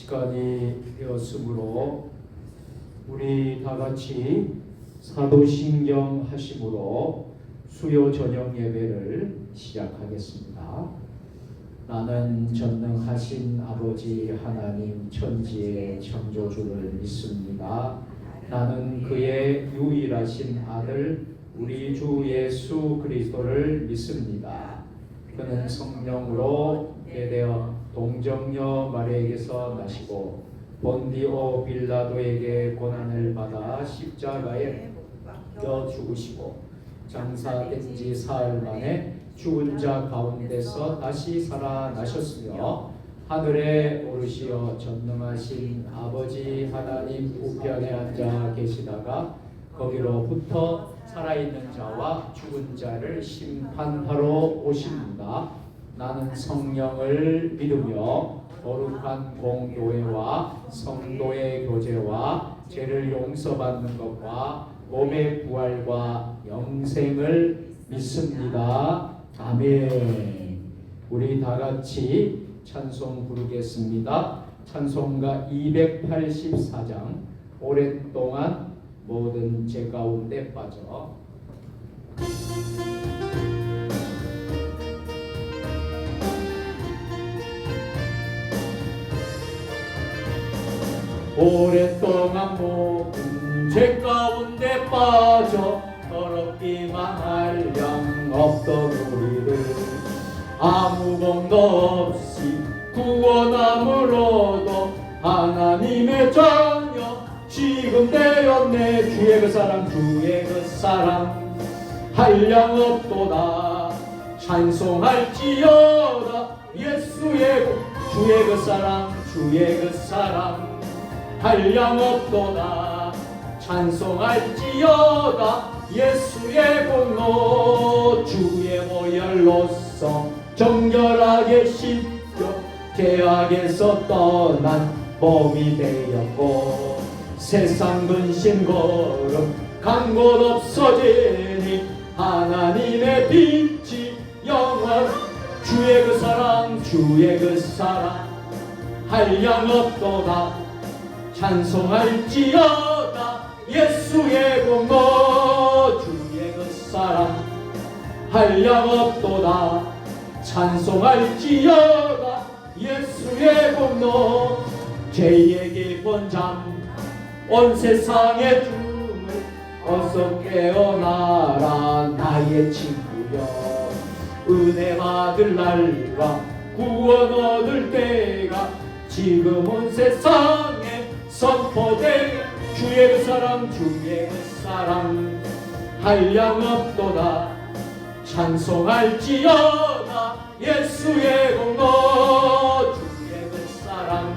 시간이 되었으므로 우리 다 같이 사도신경 하심으로 수요 저녁 예배를 시작하겠습니다. 나는 전능하신 아버지 하나님 천지의 창조주를 믿습니다. 나는 그의 유일하신 아들 우리 주 예수 그리스도를 믿습니다. 그는 성령으로 예대어 동정녀 마리아에게서 나시고 본디오 빌라도에게 고난을 받아 십자가에 겨 죽으시고 장사된 지 사흘 만에 죽은 자 가운데서 다시 살아나셨으며 하늘에 오르시어 전능하신 아버지 하나님 우편에 앉아 계시다가 거기로부터 살아있는 자와 죽은 자를 심판하러 오십니다. 나는 성령을 믿으며 거룩한 공교회와 성도의 교제와 죄를 용서받는 것과 몸의 부활과 영생을 믿습니다. 아멘. 우리 다 같이 찬송 부르겠습니다. 찬송가 284장 오랫동안 모든 죄 가운데 빠져. 오랫동안 모든 죄 가운데 빠져 더럽기만 할 양 없던 우리를 아무 공도 없이 구원함으로도 하나님의 자녀 지금 되었네. 주의 그 사랑 주의 그 사랑 한량 없도다. 찬송할지어다 예수의 주의 그 사랑 주의 그 사랑 한량 없도다. 찬송할지어다 예수의 공로 주의 보혈로서 정결하게 씻겨 죄악에서 떠난 몸이 되었고 세상 근심 거름 간 곳 없어지니 하나님의 빛이 영원 주의 그 사랑 주의 그 사랑 한량 없도다. 찬송할지어다 예수의 공로 주의 그 사랑 한량 없도다. 찬송할지어다 예수의 공로 죄의 깊은 잠 온 세상의 줌을 어서 깨어나라 나의 친구여. 은혜 받을 날과 구원 얻을 때가 지금 온 세상에 선포될 주의 그 사랑 주의 그 사랑 한량 없도다. 찬송할지어다 예수의 공로 주의 그 사랑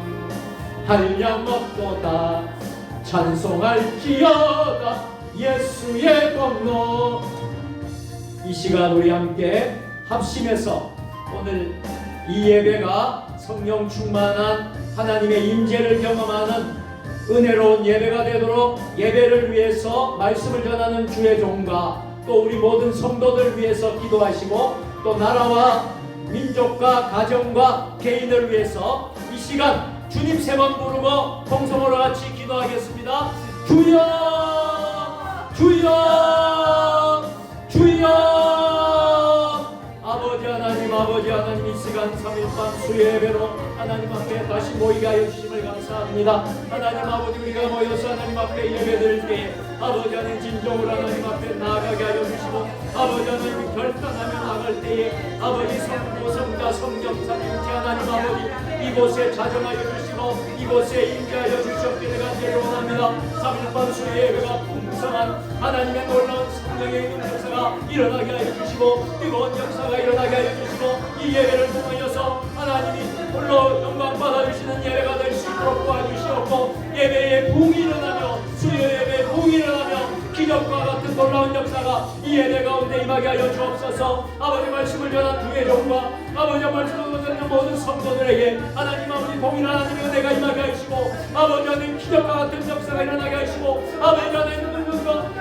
한량 없도다. 찬송할지어다 예수의 공로. 이 시간 우리 함께 합심해서 오늘 이 예배가 성령 충만한 하나님의 임재를 경험하는 은혜로운 예배가 되도록 예배를 위해서 말씀을 전하는 주의 종과 또 우리 모든 성도들 위해서 기도하시고 또 나라와 민족과 가정과 개인을 위해서 이 시간 주님 세 번 부르고 통성으로 같이 기도하겠습니다. 주여 주여 주여. 아버지 하나님 이 시간 3일밤 수요 예배로 하나님 앞에 다시 모이게 하여 주심을 감사합니다. 하나님 아버지 우리가 모여서 하나님 앞에 예배드릴 때에 아버지 하나님 진정으로 하나님 앞에 나아가게 하여 주시고 아버지 하나님 결단하며 나갈 때에 아버지 성부 성자 성경사 임재 하나님 아버지 이곳에 자정하여 주시고 이곳에 임재하여 주시옵기를 간절히 원합니다. 3일밤 수요 예배가 풍성한 하나님의 놀라운 성령의 역사가 일어나게 하여 주시고 뜨거운 역사가 일어나게 하여 주시고 이 예배를 통하여서 하나님이 홀로 영광 받아주시는 예배가 될 수 있도록 도와주시옵고 예배에 붕이 일어나며 수요 예배에 붕이 일어나며 기적과 같은 놀라운 역사가 이 예배 가운데 임하게 하여 주옵소서. 아버지 말씀을 전한 주의 종과 아버지 말씀을 전하는 모든 성도들에게 하나님 아버지 동일한 하나님의 은혜가 임하게 하시고 아버지 하나님 기적과 같은 역사가 일어나게 하시고 아버지 하나님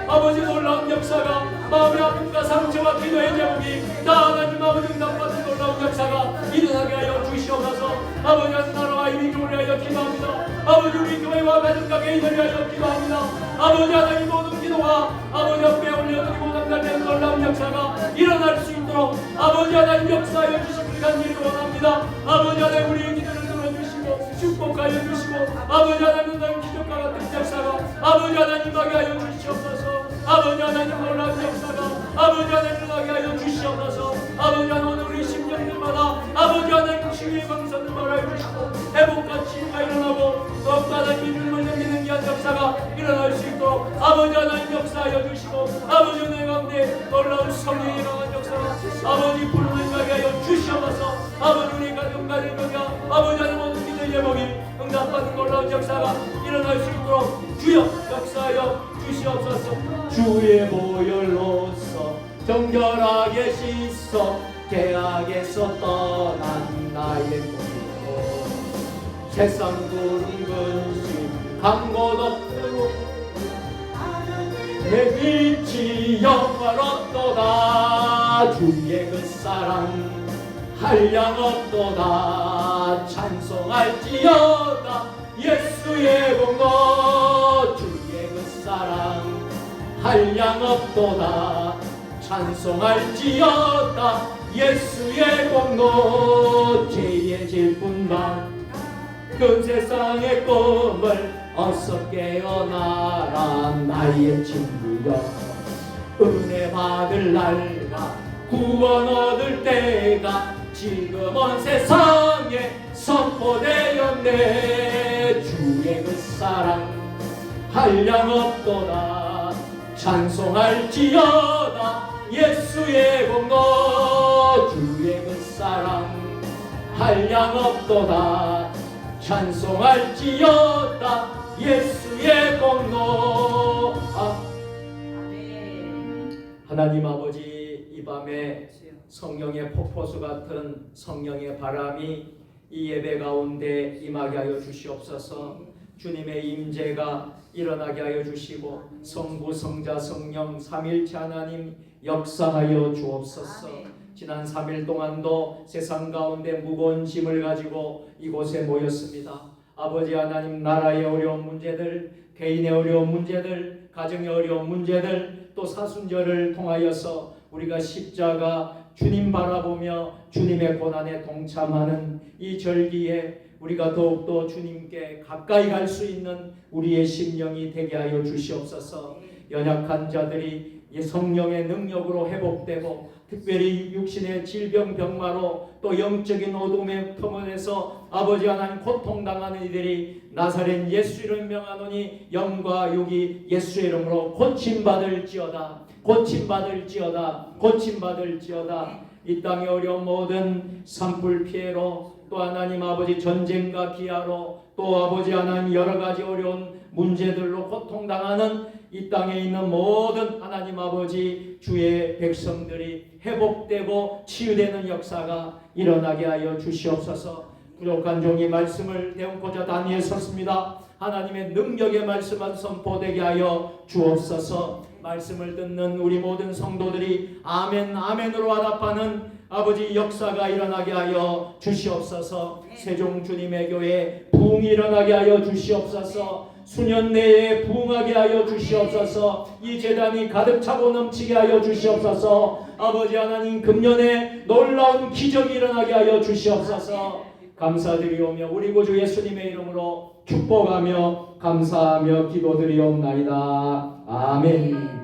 아버지 놀라운 역사가 마음의 아픔과 상처와 기도의 제목이 다 하나님 아버지 응답받는 놀라운 역사가 일어나게 하여 주시옵소서. 아버지 나라와 이미 교회를 하여 기도합니다. 아버지 우리 교회와 가정과 개인을 위하여 기도합니다. 아버지 하나님 모든 기도가 아버지 앞에 올려드리고 남달된 놀라운 역사가 일어날 수 있도록 아버지 하나님 역사하여 주시기를 간절히 원합니다. 아버지 하나님 우리의 기도를 들어주시고 축복하여 주시고 아버지 하나님 기적과 같은 역사가 아버지 하나님 임하게 하여 주시옵소서. 아버지 하나님 놀라운 역사가 아버지 하나님 임하게 하여 주시옵소서. 아버지 하나님 우리 심령들마다 아버지 하나님 치유의 방선을 말하여 주시고 회복과 치유가 일어나고 더욱더 하나님 믿음을 넘기는 귀한 역사가 일어날 수 있도록 아버지 하나님 역사하여 주시고 아버지 은혜 가운데 놀라운 성령의 강한 역사가 아버지 불을 임하게 하여 주시옵소서. 아버지 우리 가정과 일가가 아버지 하나님 모든 기도의 제목이 응답받는 놀라운 역사가 일어날 수 있도록 주여 역사하여 주시옵소서. 주의 보혈로서 정결하게 씻어 죄악에서 떠난 나의 몸이고 세상 구름 근심 강고 덮고 내 빛이 영화롭도다. 주의 그 사랑 한량없도다. 찬송할지어다 예수의 공로. 주의 그 사랑 한량없도다. 찬송할지어다 예수의 공로. 죄의 질뿐만 그 세상의 꿈을 어서 깨어나라 나의 친구여. 은혜 받을 날과 구원 얻을 때가 지금 온 세상에 선포되었네. 주의 그 사랑 한량없도다. 찬송할지어다 예수의 공로. 주의 그 사랑 한량없도다. 찬송할지어다 예수의 공로. 하나님 아버지 이 밤에 성령의 폭포수 같은 성령의 바람이 이 예배 가운데 임하게 하여 주시옵소서. 주님의 임재가 일어나게 하여 주시고 성부 성자 성령 삼일체 하나님 역사하여 주옵소서. 지난 3일 동안도 세상 가운데 무거운 짐을 가지고 이곳에 모였습니다. 아버지 하나님 나라의 어려운 문제들, 개인의 어려운 문제들, 가정의 어려운 문제들, 또 사순절을 통하여서 우리가 십자가 주님 바라보며 주님의 고난에 동참하는 이 절기에 우리가 더욱더 주님께 가까이 갈 수 있는 우리의 심령이 되게 하여 주시옵소서. 연약한 자들이 성령의 능력으로 회복되고 특별히 육신의 질병 병마로 또 영적인 어둠의 터널에서 아버지 하나님 고통당하는 이들이 나사렛 예수 이름 명하노니 영과 육이 예수 이름으로 고침받을지어다. 고침받을지어다. 고침받을지어다. 이 땅의 어려운 모든 산불 피해로 또 하나님 아버지 전쟁과 기아로 또 아버지 하나님 여러 가지 어려운 문제들로 고통당하는 이 땅에 있는 모든 하나님 아버지 주의 백성들이 회복되고 치유되는 역사가 일어나게 하여 주시옵소서. 부족한 종이 말씀을 배우고자 단위에 섰습니다. 하나님의 능력의 말씀만 선포되게 하여 주옵소서. 말씀을 듣는 우리 모든 성도들이 아멘 아멘으로 화답하는 아버지 역사가 일어나게 하여 주시옵소서. 세종 주님의 교회 부흥이 일어나게 하여 주시옵소서. 수년 내에 부흥하게 하여 주시옵소서. 이 재단이 가득 차고 넘치게 하여 주시옵소서. 아버지 하나님 금년에 놀라운 기적이 일어나게 하여 주시옵소서. 감사드리오며 우리 구주 예수님의 이름으로 축복하며 감사하며 기도드리옵나이다. 아멘.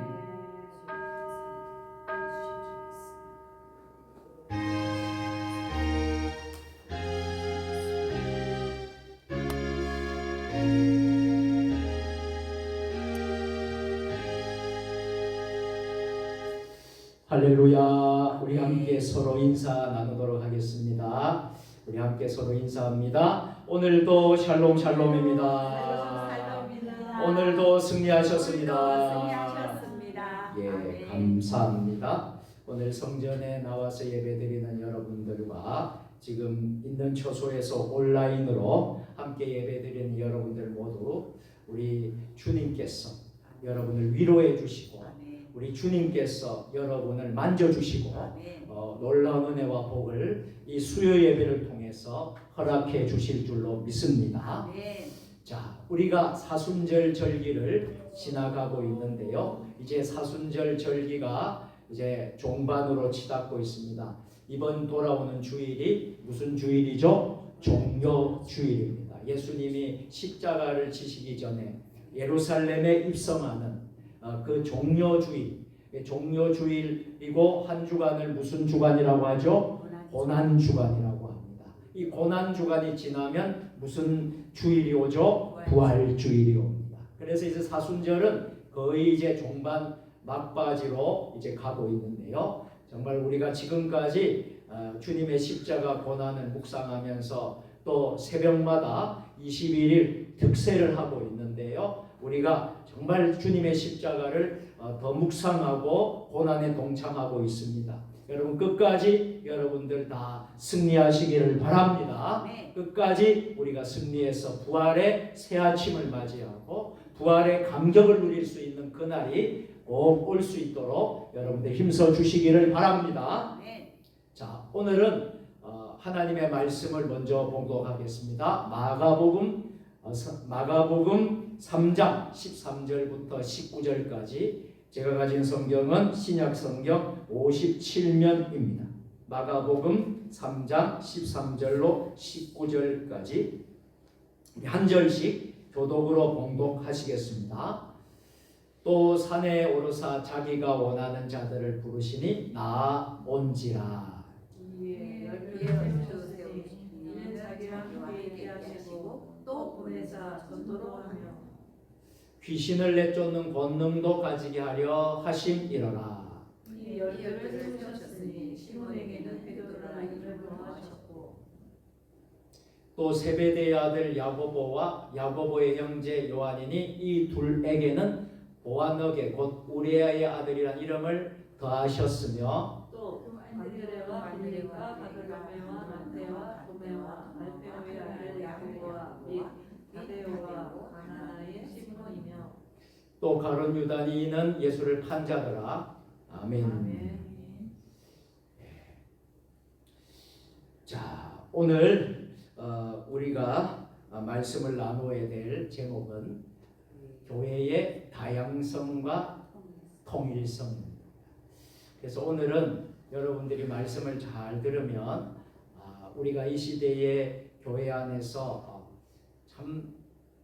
할렐루야. 우리 함께 서로 인사 나누도록 하겠습니다. 우리 함께 서로 인사합니다. 오늘도 샬롬 샬롬입니다. 오늘도 승리하셨습니다. 예, 감사합니다. 오늘 성전에 나와서 예배드리는 여러분들과 지금 있는 처소에서 온라인으로 함께 예배드리는 여러분들 모두 우리 주님께서 여러분을 위로해 주시고 우리 주님께서 여러분을 만져주시고 놀라운 은혜와 복을 이 수요 예배를 통해서 허락해 주실 줄로 믿습니다. 자, 우리가 사순절 절기를 지나가고 있는데요. 이제 사순절 절기가 이제 종반으로 치닫고 있습니다. 이번 돌아오는 주일이 무슨 주일이죠? 종려 주일입니다. 예수님이 십자가를 지시기 전에 예루살렘에 입성하는 그 종려주일, 종려주일이고 한 주간을 무슨 주간이라고 하죠? 고난주간이라고 합니다. 이 고난주간이 지나면 무슨 주일이 오죠? 부활주일이 옵니다. 그래서 이제 사순절은 거의 이제 종반 막바지로 이제 가고 있는데요. 정말 우리가 지금까지 주님의 십자가 고난을 묵상하면서 또 새벽마다 21일 특세를 하고 있는데요. 우리가 정말 주님의 십자가를 더 묵상하고 고난에 동참하고 있습니다. 여러분 끝까지 여러분들 다 승리하시기를 바랍니다. 끝까지 우리가 승리해서 부활의 새 아침을 맞이하고 부활의 감격을 누릴 수 있는 그날이 꼭 올 수 있도록 여러분들 힘써 주시기를 바랍니다. 자, 오늘은 하나님의 말씀을 먼저 봉독하겠습니다. 마가복음 3장 13절부터 19절까지 제가 가진 성경은 신약성경 57면입니다. 마가복음 3장 13절로 19절까지 한 절씩 교독으로 봉독하시겠습니다. 또 산에 오르사 자기가 원하는 자들을 부르시니 나온지라. 또 보내사 전도로 하며 귀신을 내쫓는 권능도 가지게 하려 하심이러라. 이 열두를 세우셨으니 시몬에게는 베드로라 이름을 명하셨고 또 세베대의 아들 야고보와 야고보의 형제 요한이니 이 둘에게는 보아너게 곧 우레아의 아들이란 이름을 더하셨으며 또 안드레와 빌립과 바르나베와 마테와 도메와 알페오의 아들 야고보와 및 다데오와 가나나의 시몬이며 또 가룟 유다니는 예수를 판 자더라. 아멘. 자, 오늘 우리가 말씀을 나누어야 될 제목은 교회의 다양성과 통일성입니다. 그래서 오늘은 여러분들이 말씀을 잘 들으면 우리가 이 시대의 교회 안에서 참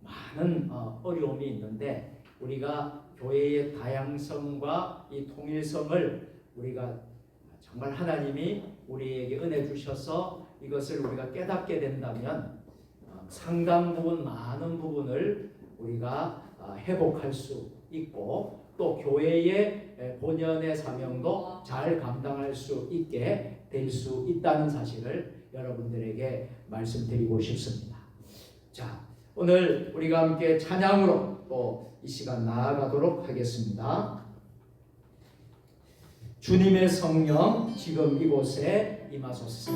많은 어려움이 있는데 우리가 교회의 다양성과 이 통일성을 우리가 정말 하나님이 우리에게 은혜 주셔서 이것을 우리가 깨닫게 된다면 상당 부분 많은 부분을 우리가 회복할 수 있고 또 교회의 본연의 사명도 잘 감당할 수 있게 될 수 있다는 사실을 여러분들에게 말씀드리고 싶습니다. 자, 오늘 우리가 함께 찬양으로 또 이 시간 나아가도록 하겠습니다. 주님의 성령 지금 이곳에 임하소서.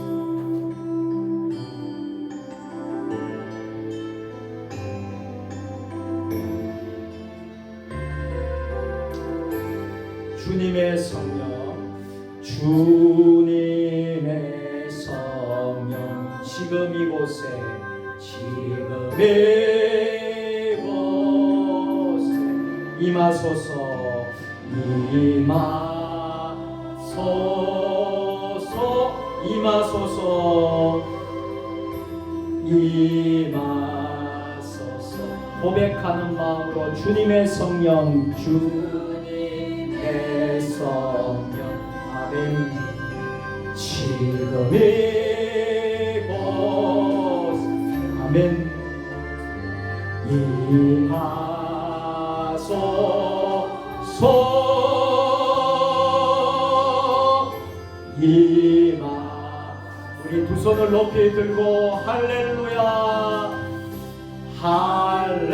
주님의 성령, 주님의 성령 지금 이곳에 임하소서. 고백하는 마음으로 주님의 성령, 주님의 성령, 아멘. 지금 이곳, 아멘. 우리 두 손을 높이 들고 할렐루야, 할렐루야,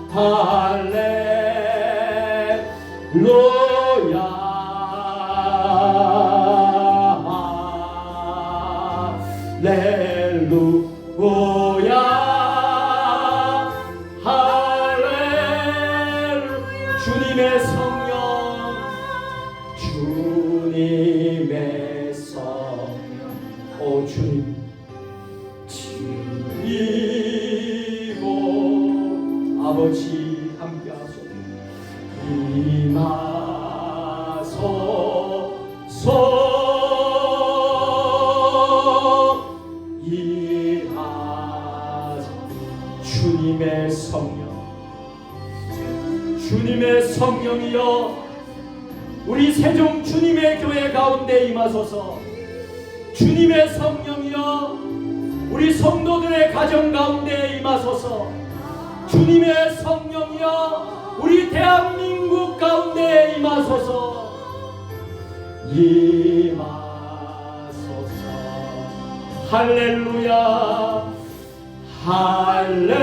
할렐루야, 할렐루야, 할렐루야. 아버지 함께하소서. 임하소서. 주님의 성령, 주님의 성령이여 우리 세종 주님의 교회 가운데 임하소서. 주님의 성령이여 우리 성도들의 가정 가운데 임하소서. 주님의 성령이여 우리 대한민국 가운데 임하소서. 임하소서. 할렐루야, 할렐루야,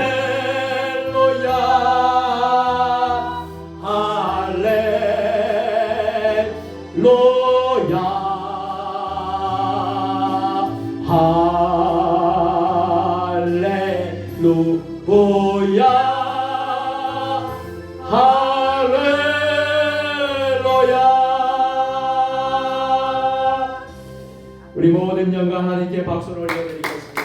할렐루야, 할렐루야. 우리 모든 영광 하나님께 박수를 올려드리겠습니다.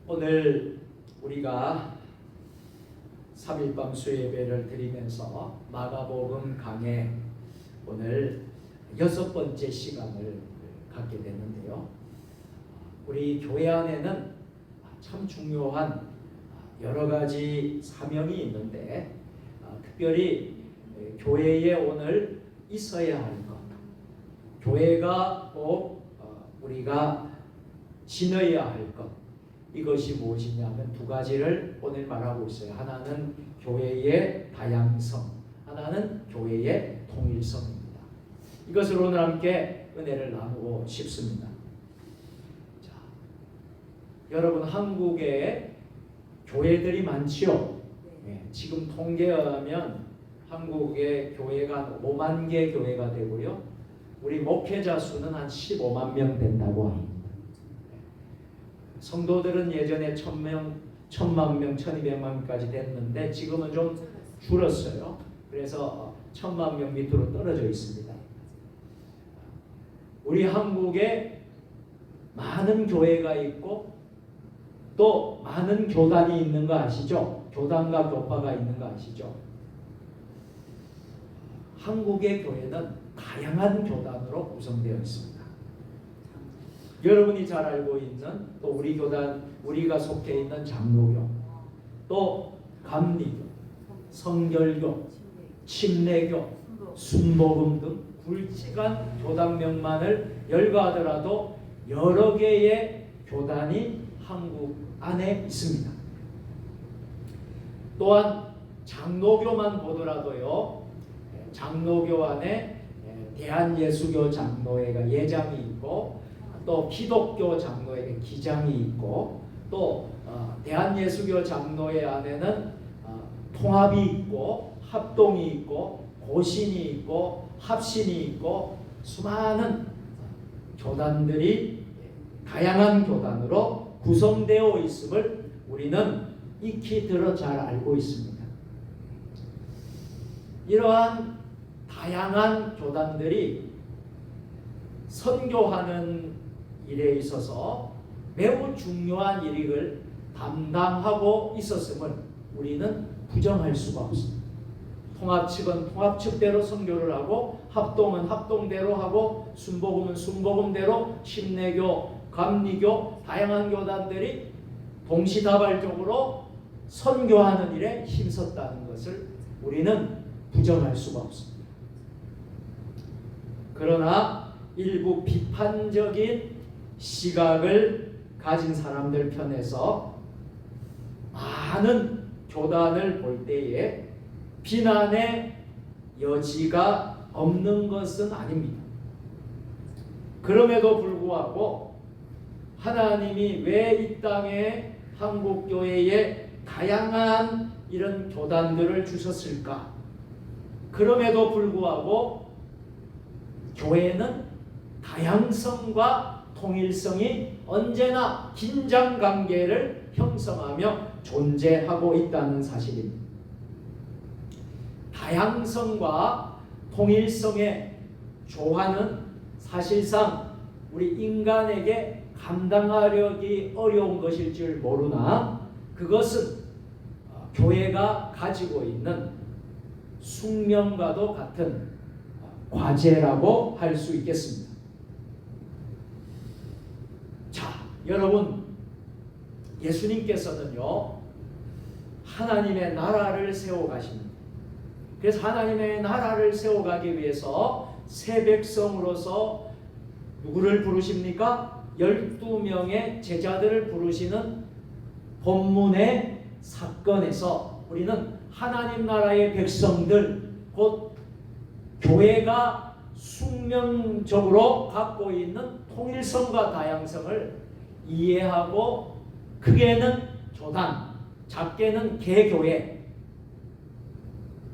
오늘 우리가 3일밤 수예배를 드리면서 마가복음 강의 오늘 6번째 시간을 갖게 됐는데요. 우리 교회 안에는 참 중요한 여러 가지 사명이 있는데 특별히 교회에 오늘 있어야 할 것, 교회가 꼭 우리가 지녀야 할 것, 이것이 무엇이냐면 두 가지를 오늘 말하고 있어요. 하나는 교회의 다양성, 하나는 교회의 통일성입니다. 이것을 오늘 함께 은혜를 나누고 싶습니다. 자, 여러분 한국에 교회들이 많지요. 네, 지금 통계에 의하면 한국의 교회가 한 5만 개 교회가 되고요. 우리 목회자 수는 한 15만 명 된다고 합니다. 성도들은 예전에 1000명, 1000만 명, 1200만까지 됐는데 지금은 좀 줄었어요. 그래서 1000만 명 밑으로 떨어져 있습니다. 우리 한국에 많은 교회가 있고 또 많은 교단이 있는 거 아시죠? 교단과 교파가 있는 거 아시죠? 한국의 교회는 다양한 교단으로 구성되어 있습니다. 여러분이 잘 알고 있는 또 우리 교단, 우리가 속해 있는 장로교, 또 감리교, 성결교, 침례교, 순복음 등 굵직한 교단명만을 열거하더라도 여러 개의 교단이 한국 안에 있습니다. 또한 장로교만 보더라도요, 장로교 안에 대한예수교 장로회가 예장이 있고 또 기독교 장로회가 기장이 있고 또 대한예수교 장로회 안에는 통합이 있고 합동이 있고 고신이 있고 합신이 있고 수많은 교단들이 다양한 교단으로 구성되어 있음을 우리는 익히 들어 잘 알고 있습니다. 이러한 다양한 교단들이 선교하는 일에 있어서 매우 중요한 일을 담당하고 있었음을 우리는 부정할 수가 없습니다. 통합 측은 통합 측대로 선교를 하고 합동은 합동대로 하고 순복음은 순복음대로 침례교, 감리교 다양한 교단들이 동시다발적으로 선교하는 일에 힘썼다는 것을 우리는 부정할 수가 없습니다. 그러나 일부 비판적인 시각을 가진 사람들 편에서 많은 교단을 볼 때에 비난의 여지가 없는 것은 아닙니다. 그럼에도 불구하고 하나님이 왜 이 땅에 한국교회에 다양한 이런 교단들을 주셨을까? 그럼에도 불구하고 교회는 다양성과 통일성이 언제나 긴장관계를 형성하며 존재하고 있다는 사실입니다. 다양성과 통일성의 조화는 사실상 우리 인간에게 감당하려기 어려운 것일 줄 모르나 그것은 교회가 가지고 있는 숙명과도 같은 과제라고 할 수 있겠습니다. 자, 여러분, 예수님께서는요 하나님의 나라를 세워가십니다. 그래서 하나님의 나라를 세워가기 위해서 새 백성으로서 누구를 부르십니까? 12명의 제자들을 부르시는 본문의 사건에서 우리는 하나님 나라의 백성들, 곧 교회가 숙명적으로 갖고 있는 통일성과 다양성을 이해하고 크게는 교단, 작게는 개교회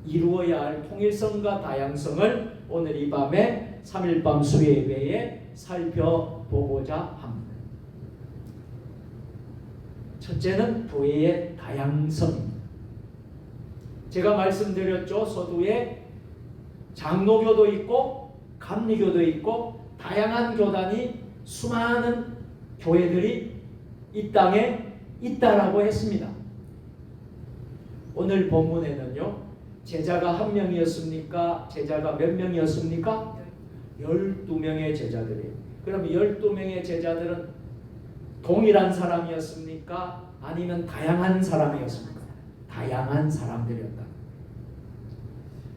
이루어야 할 통일성과 다양성을 오늘 이 밤에 3.1밤 수요예배에 살펴보고자 합니다. 첫째는 교회의 다양성입니다. 제가 말씀드렸죠. 서두에 장로교도 있고 감리교도 있고 다양한 교단이 수많은 교회들이 이 땅에 있다라고 했습니다. 오늘 본문에는요 제자가 한 명이었습니까? 제자가 몇 명이었습니까? 12명의 제자들이에요. 그럼 12명의 제자들은 동일한 사람이었습니까? 아니면 다양한 사람이었습니까? 다양한 사람들이었다.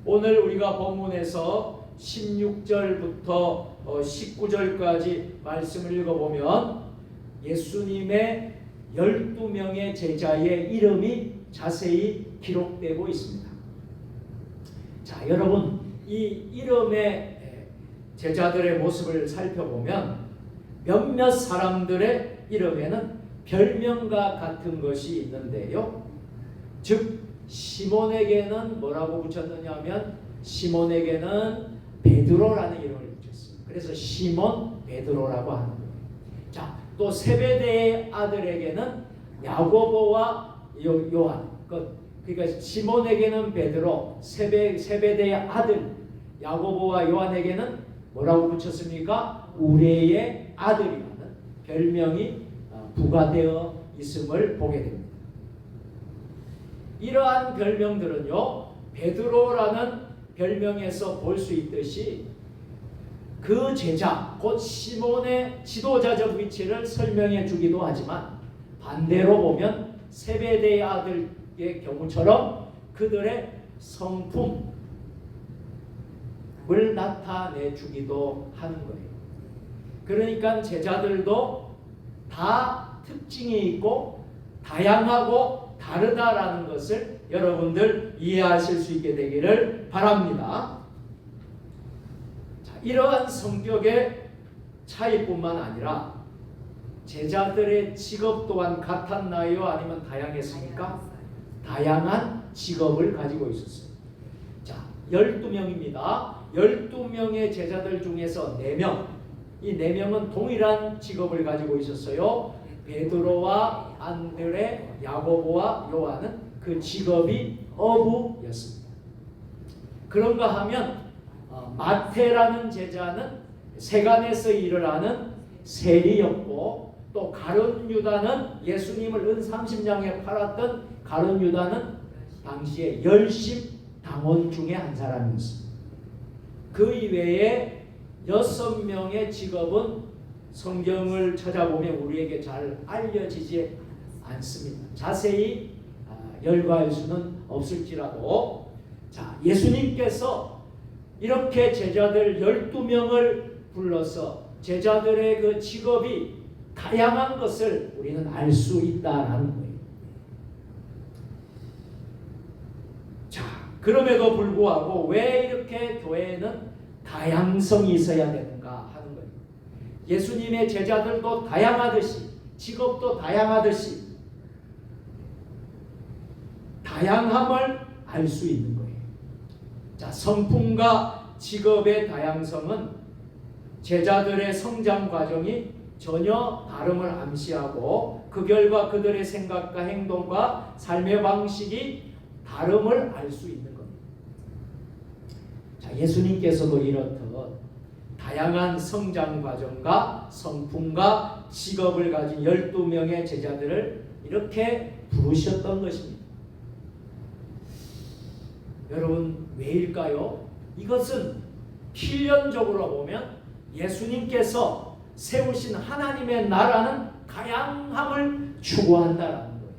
오늘 우리가 본문에서 16절부터 19절까지 말씀을 읽어보면 예수님의 12명의 제자의 이름이 자세히 기록되고 있습니다. 자, 여러분, 이 이름의 제자들의 모습을 살펴보면 몇몇 사람들의 이름에는 별명과 같은 것이 있는데요. 즉 시몬에게는 뭐라고 붙였느냐 하면 시몬에게는 베드로라는 이름을 붙였습니다. 그래서 시몬 베드로라고 하는 거예요. 자, 또 세베대의 아들에게는 야고보와 요한, 그러니까 시몬에게는 베드로, 세베대의 아들 야고보와 요한에게는 뭐라고 붙였습니까? 우레의 아들이라는 별명이 부과되어 있음을 보게 됩니다. 이러한 별명들은요 베드로라는 별명에서 볼 수 있듯이 그 제자 곧 시몬의 지도자적 위치를 설명해 주기도 하지만 반대로 보면 세베대의 아들의 경우처럼 그들의 성품을 나타내 주기도 하는 거예요. 그러니까 제자들도 다 특징이 있고 다양하고 다르다라는 것을 여러분들 이해하실 수 있게 되기를 바랍니다. 자, 이러한 성격의 차이뿐만 아니라 제자들의 직업 또한 같았나요? 아니면 다양했습니까? 다양한 직업을 가지고 있었어요. 자, 12명입니다. 12명의 제자들 중에서 4명, 이 4명은 동일한 직업을 가지고 있었어요. 베드로와 안드레, 야고보와 요한은 그 직업이 어부였습니다. 그런가 하면 마태라는 제자는 세간에서 일을 하는 세리였고 또 가룟 유다는 예수님을 은 30냥에 팔았던 가룟 유다는 당시에 열심 당원 중에 한 사람이었습니다. 그 이외에 6명의 직업은 성경을 찾아보면 우리에게 잘 알려지지 않습니다. 자세히 열거할 수는 없을지라도 자, 예수님께서 이렇게 제자들 12명을 불러서 제자들의 그 직업이 다양한 것을 우리는 알 수 있다라는 거예요. 자, 그럼에도 불구하고 왜 이렇게 교회에는 다양성이 있어야 되는가 하는 거예요. 예수님의 제자들도 다양하듯이 직업도 다양하듯이 다양함을 알 수 있는 거예요. 자, 성품과 직업의 다양성은 제자들의 성장 과정이 전혀 다름을 암시하고 그 결과 그들의 생각과 행동과 삶의 방식이 다름을 알 수 있는 겁니다. 자, 예수님께서도 이렇듯 다양한 성장 과정과 성품과 직업을 가진 12명의 제자들을 이렇게 부르셨던 것입니다. 여러분, 왜일까요? 이것은 필연적으로 보면 예수님께서 세우신 하나님의 나라는 다양함을 추구한다라는 거예요.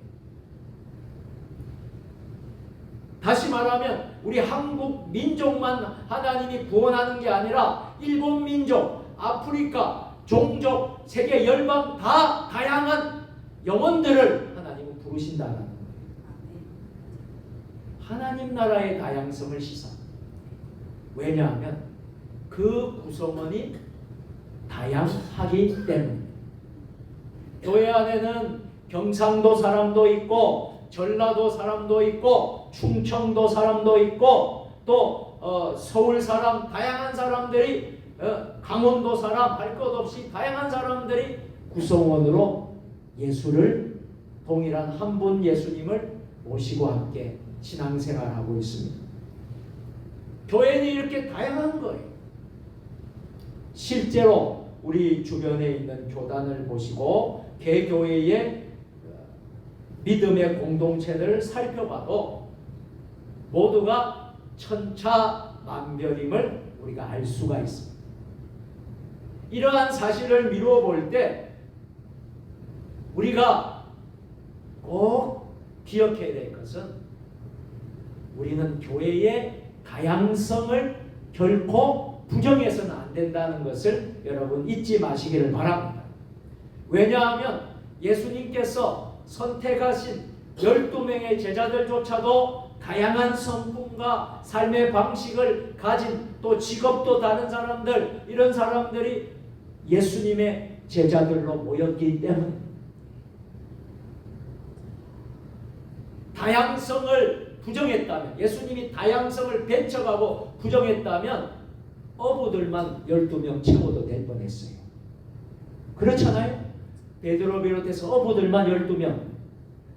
다시 말하면 우리 한국 민족만 하나님이 구원하는 게 아니라 일본 민족, 아프리카, 종족, 세계 열방 다 다양한 영혼들을 하나님은 부르신다는 거예요. 하나님 나라의 다양성을 시사합니다. 왜냐하면 그 구성원이 다양하기 때문에. 교회 안에는 경상도 사람도 있고 전라도 사람도 있고 충청도 사람도 있고 또 서울 사람, 다양한 사람들이 강원도 사람, 할 것 없이 다양한 사람들이 구성원으로 예수를, 동일한 한 분 예수님을 모시고 함께 신앙생활하고 있습니다. 교회는 이렇게 다양한 거예요. 실제로 우리 주변에 있는 교단을 보시고 개교회의 믿음의 공동체들을 살펴봐도 모두가 천차만별임을 우리가 알 수가 있습니다. 이러한 사실을 미루어 볼 때 우리가 꼭 기억해야 될 것은 우리는 교회의 다양성을 결코 부정해서는 안 된다는 것을 여러분 잊지 마시기를 바랍니다. 왜냐하면 예수님께서 선택하신 12명의 제자들조차도 다양한 성품과 삶의 방식을 가진, 또 직업도 다른 사람들, 이런 사람들이 예수님의 제자들로 모였기 때문에 다양성을 부정했다면, 예수님이 다양성을 배척하고 부정했다면 어부들만 12명 채워도 될 뻔했어요. 그렇잖아요? 베드로 비롯해서 어부들만 12명.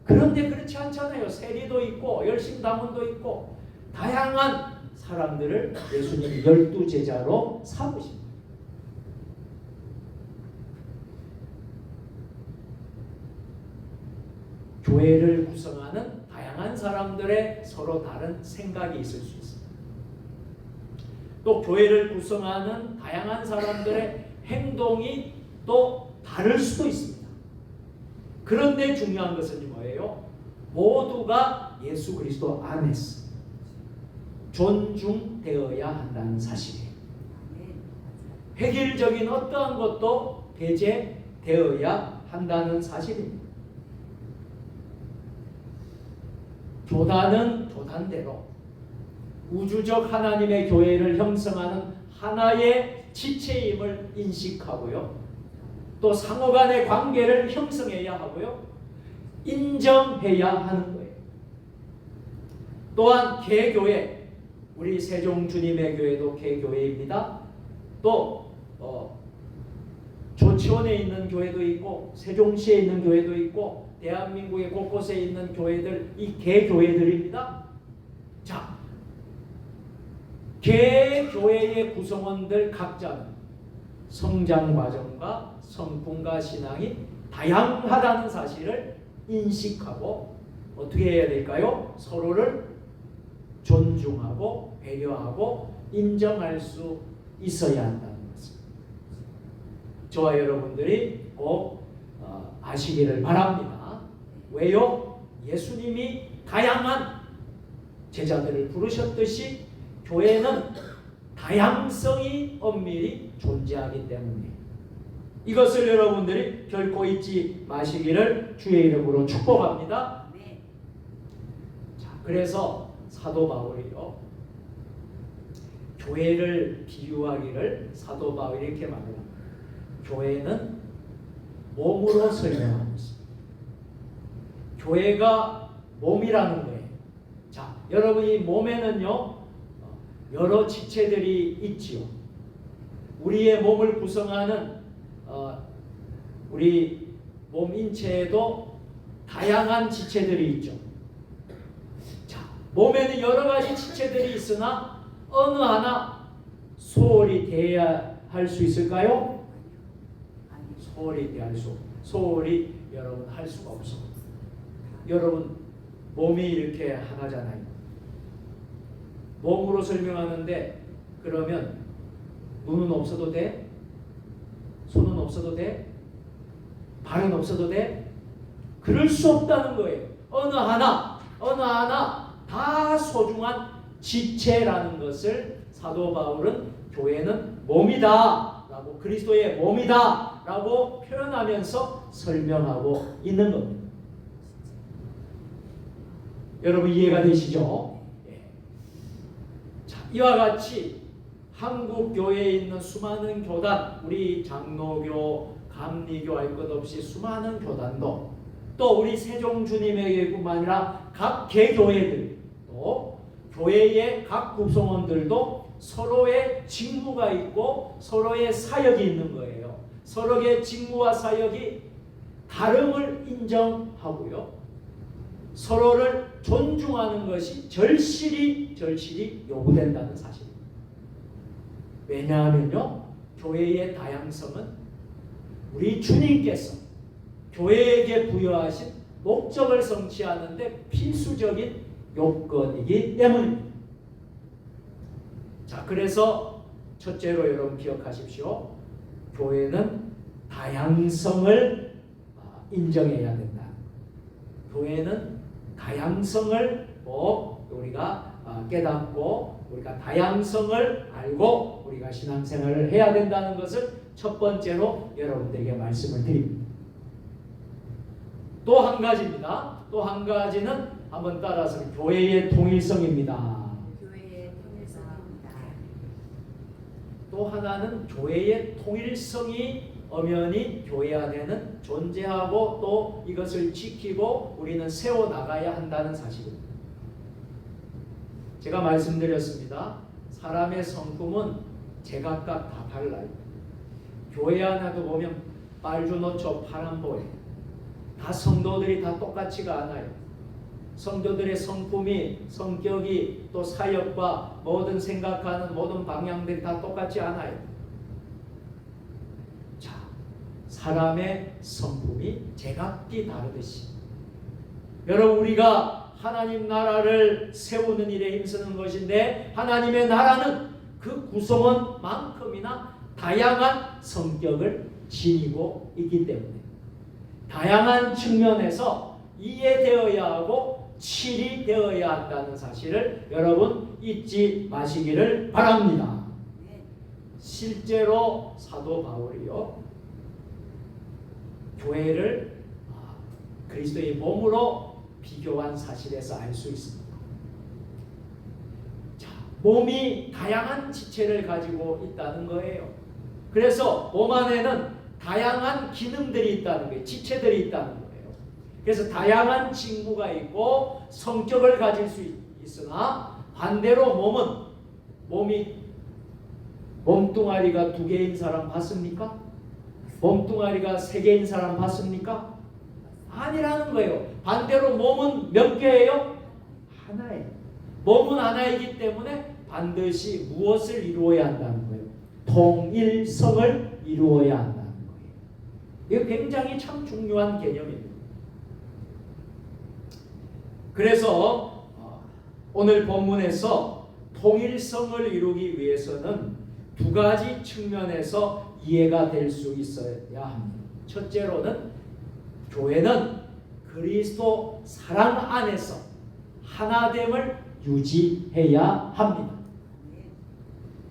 그런데 그렇지 않잖아요. 세리도 있고 열심당원도 있고 다양한 사람들을 예수님 12제자로 삼으십니다. 교회를 구성하는 다양한 사람들의 서로 다른 생각이 있을 수 있습니다. 또 교회를 구성하는 다양한 사람들의 행동이 또 다를 수도 있습니다. 그런데 중요한 것은 뭐예요? 모두가 예수 그리스도 안에서 존중되어야 한다는 사실이에요. 획일적인 어떠한 것도 배제되어야 한다는 사실입니다. 교단은 교단대로 우주적 하나님의 교회를 형성하는 하나의 지체임을 인식하고요. 또 상호 간의 관계를 형성해야 하고요. 인정해야 하는 거예요. 또한 개교회, 우리 세종 주님의 교회도 개교회입니다. 또 조치원에 있는 교회도 있고 세종시에 있는 교회도 있고 대한민국의 곳곳에 있는 교회들, 이 개교회들입니다. 자, 개교회의 구성원들 각자는 성장 과정과 성품과 신앙이 다양하다는 사실을 인식하고 어떻게 해야 될까요? 서로를 존중하고 배려하고 인정할 수 있어야 한다는 것입니다. 저와 여러분들이 꼭 아시기를 바랍니다. 왜요? 예수님이 다양한 제자들을 부르셨듯이 교회는 다양성이 엄밀히 존재하기 때문에 이것을 여러분들이 결코 잊지 마시기를 주의 이름으로 축복합니다. 네. 자, 그래서 사도 바울이요, 교회를 비유하기를 사도 바울이 이렇게 말합니다. 교회는 몸으로 설명하고 있습니다. 교회가 몸이라는 거예요. 자, 여러분, 이 몸에는요 여러 지체들이 있지요. 우리의 몸을 구성하는 우리 몸 인체에도 다양한 지체들이 있죠. 자, 몸에는 여러 가지 지체들이 있으나 어느 하나 소홀히 대해야 할 수 있을까요? 소홀히 대할 수, 소홀히 여러분 할 수가 없어. 여러분 몸이 이렇게 하나잖아요. 몸으로 설명하는데 그러면 눈은 없어도 돼? 손은 없어도 돼? 발은 없어도 돼? 그럴 수 없다는 거예요. 어느 하나 다 소중한 지체라는 것을 사도 바울은 교회는 몸이다 라고, 그리스도의 몸이다 라고 표현하면서 설명하고 있는 겁니다. 여러분 이해가 되시죠? 예. 자, 이와 같이 한국 교회에 있는 수많은 교단, 우리 장로교, 감리교 할 것 없이 수많은 교단도, 또 우리 세종 주님에게뿐만 아니라 각 개교회들, 또 교회의 각 구성원들도 서로의 직무가 있고 서로의 사역이 있는 거예요. 서로의 직무와 사역이 다름을 인정하고요, 서로를 존중하는 것이 절실히 요구된다는 사실입니다. 왜냐하면요, 교회의 다양성은 우리 주님께서 교회에게 부여하신 목적을 성취하는 데 필수적인 요건이기 때문입니다. 자, 그래서 첫째로 여러분 기억하십시오. 교회는 다양성을 인정해야 된다. 교회는 다양성을 꼭 우리가 깨닫고 우리가 다양성을 알고 우리가 신앙생활을 해야 된다는 것을 첫 번째로 여러분들에게 말씀을 드립니다. 또 한 가지입니다. 또 한 가지는 한번 따라서 교회의 통일성입니다. 교회의 통일성입니다. 또 하나는 교회의 통일성이 엄연히 교회 안에는 존재하고 또 이것을 지키고 우리는 세워나가야 한다는 사실입니다. 제가 말씀드렸습니다. 사람의 성품은 제각각 다 달라요. 교회 안에도 보면 빨주노초 파란보에 다 성도들이 다 똑같지가 않아요. 성도들의 성품이, 성격이, 또 사역과 모든 생각하는 모든 방향들이 다 똑같지 않아요. 자, 사람의 성품이 제각기 다르듯이 여러분, 우리가 하나님 나라를 세우는 일에 힘쓰는 것인데 하나님의 나라는 그 구성원만큼이나 다양한 성격을 지니고 있기 때문에 다양한 측면에서 이해되어야 하고 치리되어야 한다는 사실을 여러분 잊지 마시기를 바랍니다. 실제로 사도 바울이요, 교회를 그리스도의 몸으로 비교한 사실에서 알 수 있습니다. 자, 몸이 다양한 지체를 가지고 있다는 거예요. 그래서 몸 안에는 다양한 기능들이 있다는 거예요. 지체들이 있다는 거예요. 그래서 다양한 직무가 있고 성격을 가질 수 있으나 반대로 몸이 몸뚱아리가 2개인 사람 봤습니까? 몸뚱아리가 3개인 사람 봤습니까? 아니라는 거예요. 반대로 몸은 몇 개예요? 하나예요. 몸은 하나이기 때문에 반드시 무엇을 이루어야 한다는 거예요? 통일성을 이루어야 한다는 거예요. 이거 굉장히 참 중요한 개념입니다. 그래서 오늘 본문에서 통일성을 이루기 위해서는 2가지 측면에서 이해가 될 수 있어야 합니다. 첫째로는 교회는 그리스도 사랑 안에서 하나됨을 유지해야 합니다.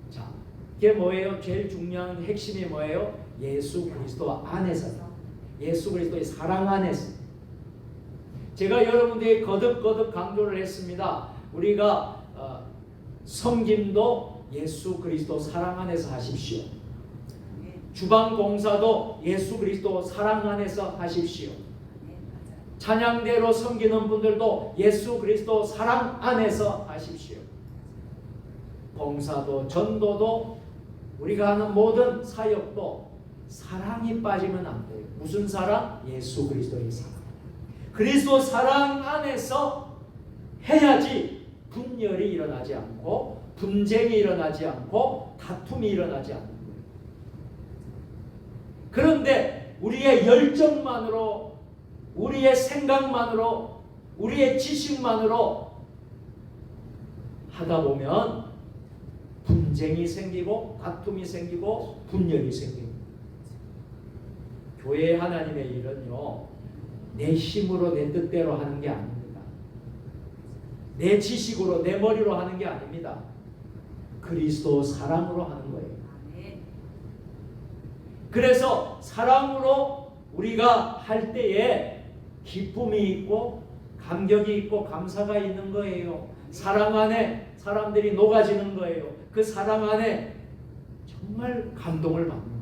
자, 이게 뭐예요? 제일 중요한 핵심이 뭐예요? 예수 그리스도 안에서, 예수 그리스도의 사랑 안에서. 제가 여러분들에게 거듭 강조를 했습니다. 우리가 섬김도 예수 그리스도 사랑 안에서 하십시오. 주방 봉사도 예수 그리스도 사랑 안에서 하십시오. 찬양대로 섬기는 분들도 예수 그리스도 사랑 안에서 하십시오. 봉사도 전도도 우리가 하는 모든 사역도 사랑이 빠지면 안 돼요. 무슨 사랑? 예수 그리스도의 사랑. 그리스도 사랑 안에서 해야지 분열이 일어나지 않고 분쟁이 일어나지 않고 다툼이 일어나지 않는 거예요. 그런데 우리의 열정만으로, 우리의 생각만으로, 우리의 지식만으로 하다 보면 분쟁이 생기고 다툼이 생기고 분열이 생깁니다. 교회 하나님의 일은요, 내 힘으로 내 뜻대로 하는 게 아닙니다. 내 지식으로 내 머리로 하는 게 아닙니다. 그리스도 사랑으로 하는 거예요. 그래서 사랑으로 우리가 할 때에 기쁨이 있고 감격이 있고 감사가 있는 거예요. 사랑 안에 사람들이 녹아지는 거예요. 그 사랑 안에 정말 감동을 받는 거예요.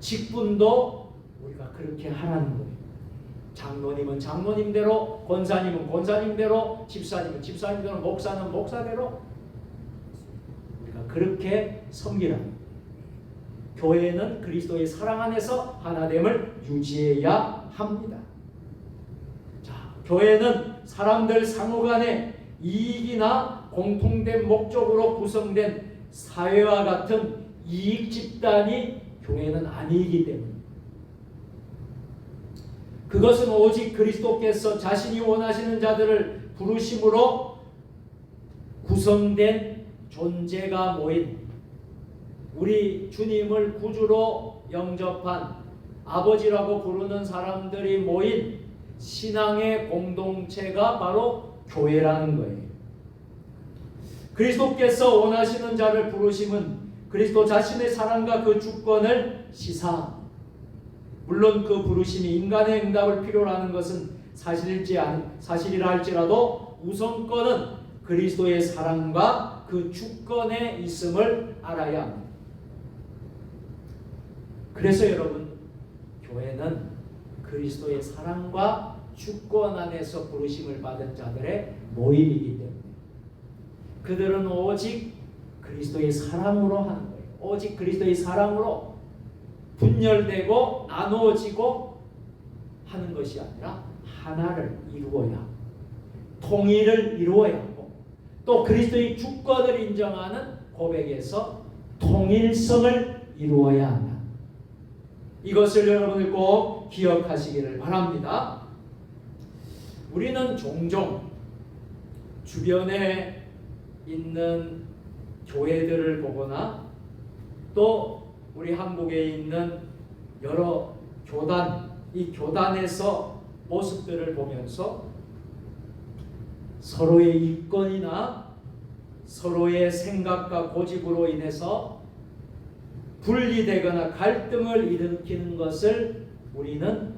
직분도 우리가 그렇게 하라는 거예요. 장로님은 장로님대로, 권사님은 권사님대로, 집사님은 집사님대로, 목사는 목사대로 우리가 그렇게 섬기라는 거예요. 교회는 그리스도의 사랑 안에서 하나됨을 유지해야 합니다. 자, 교회는 사람들 상호간에 이익이나 공통된 목적으로 구성된 사회와 같은 이익 집단이 교회는 아니기 때문에 그것은 오직 그리스도께서 자신이 원하시는 자들을 부르심으로 구성된 존재가 모인 우리 주님을 구주로 영접한 아버지라고 부르는 사람들이 모인 신앙의 공동체가 바로 교회라는 거예요. 그리스도께서 원하시는 자를 부르심은 그리스도 자신의 사랑과 그 주권을 시사합니다. 물론 그 부르심이 인간의 응답을 필요로 하는 것은 사실이라 할지라도 우선권은 그리스도의 사랑과 그 주권에 있음을 알아야 합니다. 그래서 여러분, 교회는 그리스도의 사랑과 주권 안에서 부르심을 받은 자들의 모임이기 때문에 그들은 오직 그리스도의 사랑으로 하는 거예요. 오직 그리스도의 사랑으로 분열되고 나누어지고 하는 것이 아니라 하나를 이루어야 하고 통일을 이루어야 하고 또 그리스도의 주권을 인정하는 고백에서 통일성을 이루어야 한다. 이것을 여러분들 꼭 기억하시기를 바랍니다. 우리는 종종 주변에 있는 교회들을 보거나 또 우리 한국에 있는 여러 교단, 이 교단에서 모습들을 보면서 서로의 이권이나 서로의 생각과 고집으로 인해서 분리되거나 갈등을 일으키는 것을 우리는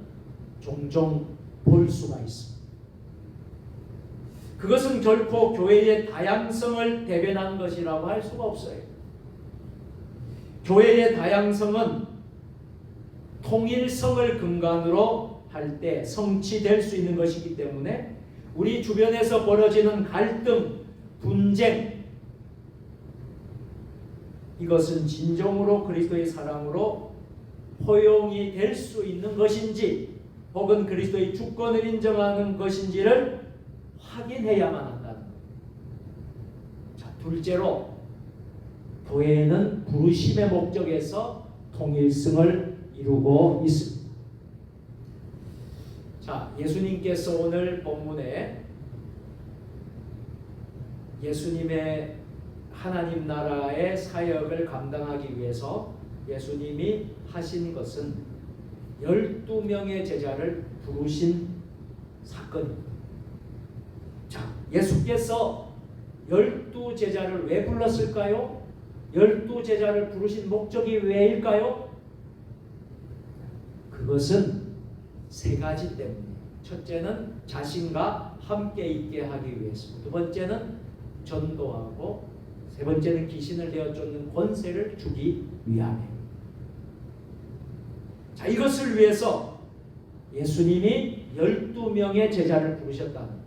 종종 볼 수가 있습니다. 그것은 결코 교회의 다양성을 대변한 것이라고 할 수가 없어요. 교회의 다양성은 통일성을 근간으로 할 때 성취될 수 있는 것이기 때문에 우리 주변에서 벌어지는 갈등, 분쟁, 이것은 진정으로 그리스도의 사랑으로 포용이 될 수 있는 것인지 혹은 그리스도의 주권을 인정하는 것인지를 확인해야만 한다는 거예요. 자, 둘째로 교회는 부르심의 목적에서 통일성을 이루고 있습니다. 자, 예수님께서 오늘 본문에 예수님의 하나님 나라의 사역을 감당하기 위해서 예수님이 하신 것은 12명의 제자를 부르신 사건입니다. 자, 예수께서 12제자를 왜 불렀을까요? 12제자를 부르신 목적이 왜일까요? 그것은 세 가지 때문이에요. 첫째는 자신과 함께 있게 하기 위해서, 두 번째는 전도하고, 세 번째는 귀신을 내어쫓는 권세를 주기 위함이에요. 자, 이것을 위해서 예수님이 12명의 제자를 부르셨다.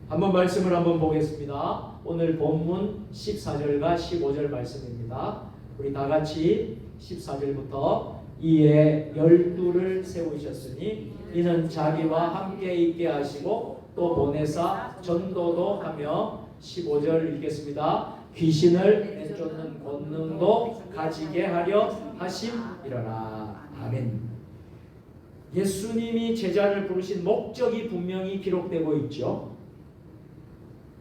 한번 말씀을 한번 보겠습니다. 오늘 본문 14절과 15절 말씀입니다. 우리 다 같이 14절부터 이에 12를 세우셨으니 이는 자기와 함께 있게 하시고 또 보내사 전도도 하며 15절 읽겠습니다. 귀신을 내쫓는 권능도 가지게 하려 하심이로라. 아멘. 예수님이 제자를 부르신 목적이 분명히 기록되고 있죠.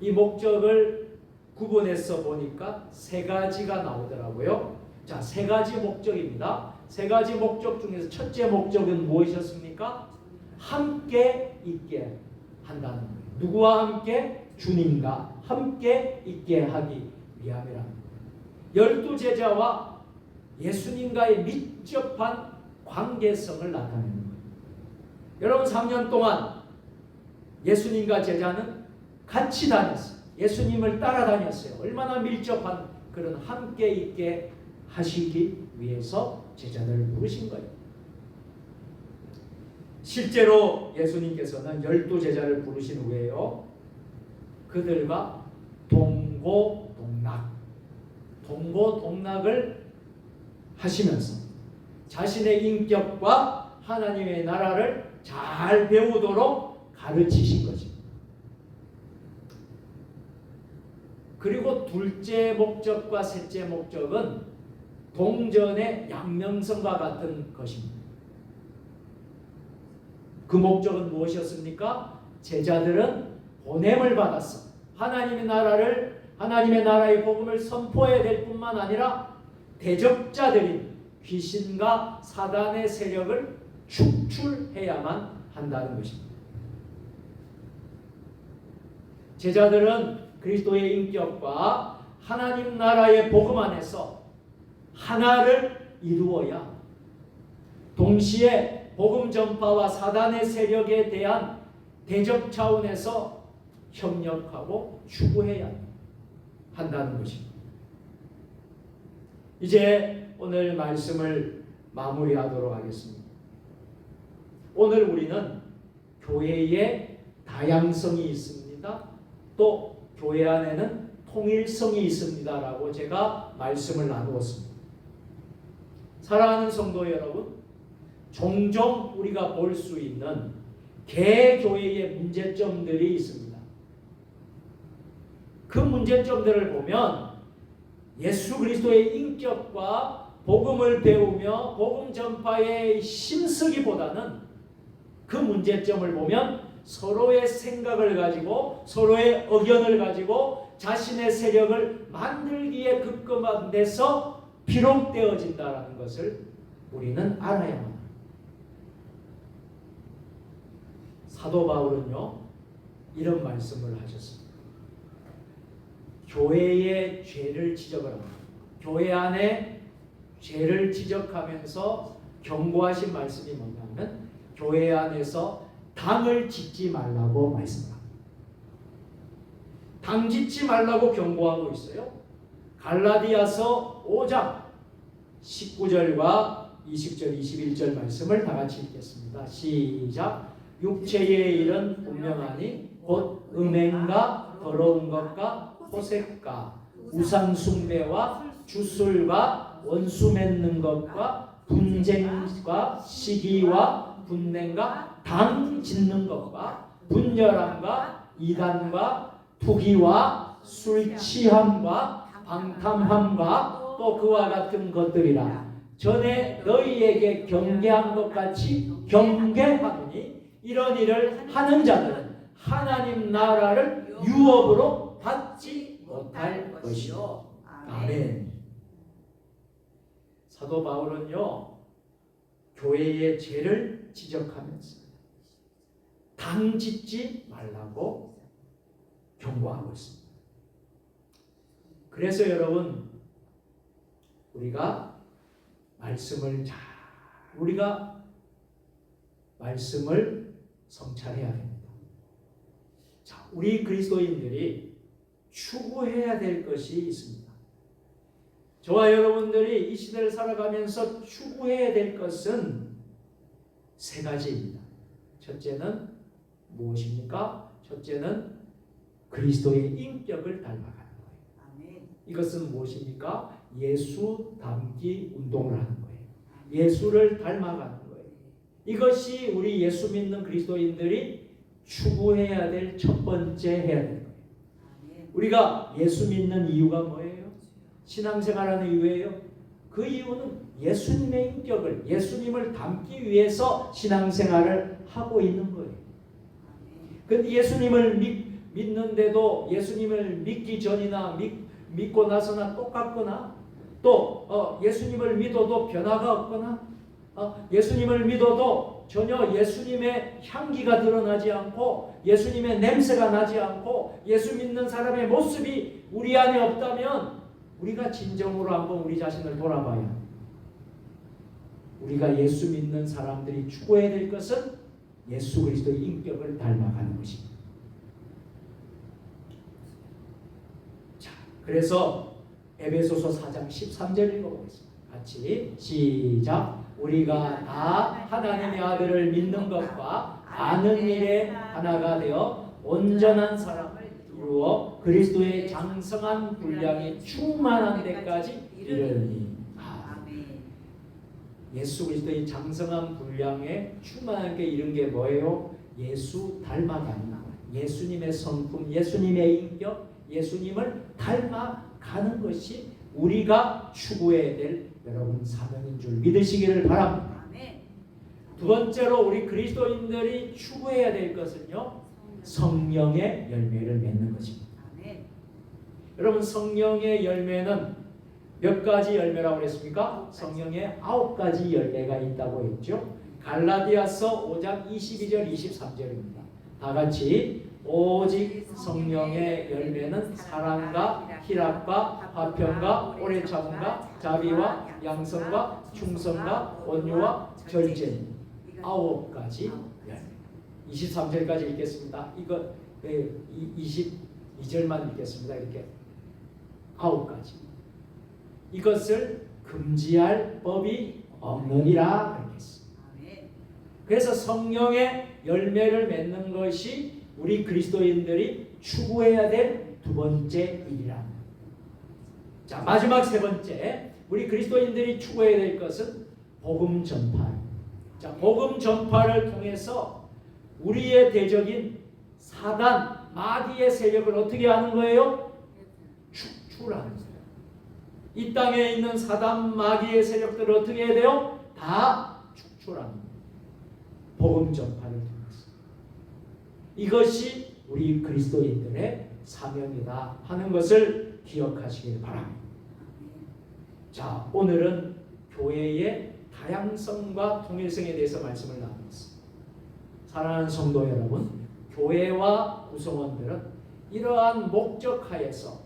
이 목적을 구분해서 보니까 세 가지가 나오더라고요. 자, 세 가지 목적입니다. 세 가지 목적 중에서 첫째 목적은 무엇이었습니까? 함께 있게 한다는 거예요. 누구와 함께? 주님과 함께 있게 하기 위함이라는 거예요. 12제자와 예수님과의 밀접한 관계성을 나타내는 거예요. 여러분 3년 동안 예수님과 제자는 같이 다녔어요. 예수님을 따라다녔어요. 얼마나 밀접한 그런 함께 있게 하시기 위해서 제자들을 부르신 거예요. 실제로 예수님께서는 12제자를 부르신 후에요, 그들과 동고동락을 하시면서 자신의 인격과 하나님의 나라를 잘 배우도록 가르치신 거죠. 그리고 둘째 목적과 셋째 목적은 동전의 양면성과 같은 것입니다. 그 목적은 무엇이었습니까? 제자들은 보냄을 받았어. 하나님의 나라의 복음을 선포해야 될 뿐만 아니라 대적자들인 귀신과 사단의 세력을 축출해야만 한다는 것입니다. 제자들은 그리스도의 인격과 하나님 나라의 복음 안에서 하나를 이루어야 동시에 복음 전파와 사단의 세력에 대한 대적 차원에서 협력하고 추구해야 한다는 것입니다. 이제 오늘 말씀을 마무리하도록 하겠습니다. 오늘 우리는 교회의 다양성이 있습니다. 또 교회 안에는 통일성이 있습니다라고 제가 말씀을 나누었습니다. 사랑하는 성도 여러분, 종종 우리가 볼 수 있는 개교회의 문제점들이 있습니다. 그 문제점들을 보면 예수 그리스도의 인격과 복음을 배우며 복음 전파에 힘쓰기보다는 그 문제점을 보면 서로의 생각을 가지고 서로의 의견을 가지고 자신의 세력을 만들기에 급급한 데서 비롯되어진다는 것을 우리는 알아야 합니다. 사도 바울은요, 이런 말씀을 하셨습니다. 교회의 죄를 지적을 합니다. 교회 안에 죄를 지적하면서 경고하신 말씀이 뭐냐면 교회 안에서 당을 짓지 말라고 말씀합니다. 당 짓지 말라고 경고하고 있어요. 갈라디아서 5장 19절과 20절, 21절 말씀을 다 같이 읽겠습니다. 시작. 육체의 일은 분명하니 곧 음행과 더러운 것과 호색과 우상 숭배와 주술과 원수 맺는 것과 분쟁과 시기와 분냉과 당 짓는 것과 분열함과 이단과 투기와 술 취함과 방탕함과 또 그와 같은 것들이라. 전에 너희에게 경계한 것 같이 경계하노니 이런 일을 하는 자들은 하나님 나라를 유업으로 받지 못할 것이요. 아멘. 사도 바울은요, 교회의 죄를 지적하면서 당 짓지 말라고 경고하고 있습니다. 그래서 여러분, 우리가 말씀을 성찰해야 됩니다. 자, 우리 그리스도인들이 추구해야 될 것이 있습니다. 저와 여러분들이 이 시대를 살아가면서 추구해야 될 것은 세 가지입니다. 첫째는 무엇입니까? 첫째는 그리스도의 인격을 닮아가는 거예요. 이것은 무엇입니까? 예수 닮기 운동을 하는 거예요. 예수를 닮아가는 거예요. 이것이 우리 예수 믿는 그리스도인들이 추구해야 될 첫 번째 해야 될 거예요. 우리가 예수 믿는 이유가 뭐예요? 신앙생활하는 이유예요. 그 이유는 예수님의 인격을, 예수님을 닮기 위해서 신앙생활을 하고 있는 거예요. 근데 예수님을 믿는데도 예수님을 믿기 전이나 믿고 나서나 똑같거나, 또 예수님을 믿어도 변화가 없거나, 예수님을 믿어도 전혀 예수님의 향기가 드러나지 않고 예수님의 냄새가 나지 않고 예수 믿는 사람의 모습이 우리 안에 없다면 우리가 진정으로 한번 우리 자신을 돌아봐야, 우리가 예수 믿는 사람들이 추구해야 될 것은 예수 그리스도의 인격을 닮아가는 것입니다. 자, 그래서 에베소서 4장 13절 읽어보겠습니다. 같이 시작. 우리가 다 하나님의 아들을 믿는 것과 아는 일에 하나가 되어 온전한 사람을 이루어 그리스도의 장성한 분량이 충만한 데까지 이르니. 예수 그리스도의 장성한 분량에 충만하게 이른 게 뭐예요? 예수 닮아가는 것, 예수님의 성품, 예수님의 인격, 예수님을 닮아가는 것이 우리가 추구해야 될 여러분 사명인 줄 믿으시기를 바랍니다. 두 번째로 우리 그리스도인들이 추구해야 될 것은요, 성령의 열매를 맺는 것입니다. 여러분, 성령의 열매는 몇 가지 열매라고 그랬습니까? 성령의 9가지 열매가 있다고 했죠. 갈라디아서 5장 22절 23절입니다. 다 같이 오직 성령의 열매는 사랑과 희락과 화평과 오래 참음과 자비와 양성과 충성과 온유와 절제. 9가지 열매. 23절까지 읽겠습니다. 이거 22절만 읽겠습니다. 이렇게 9가지. 이것을 금지할 법이 없느니라 그랬습니다. 그래서 성령의 열매를 맺는 것이 우리 그리스도인들이 추구해야 될 두 번째 일이랍니다. 자, 마지막 세 번째, 우리 그리스도인들이 추구해야 될 것은 복음 전파. 자, 복음 전파를 통해서 우리의 대적인 사단, 마귀의 세력을 어떻게 하는 거예요? 축출하는 거예요. 이 땅에 있는 사단, 마귀의 세력들을 어떻게 해야 돼요? 다 축출하는 거예요. 복음 전파를 통해서. 이것이 우리 그리스도인들의 사명이다 하는 것을 기억하시길 바랍니다. 자, 오늘은 교회의 다양성과 통일성에 대해서 말씀을 나누겠습니다. 사랑하는 성도 여러분, 교회와 구성원들은 이러한 목적하에서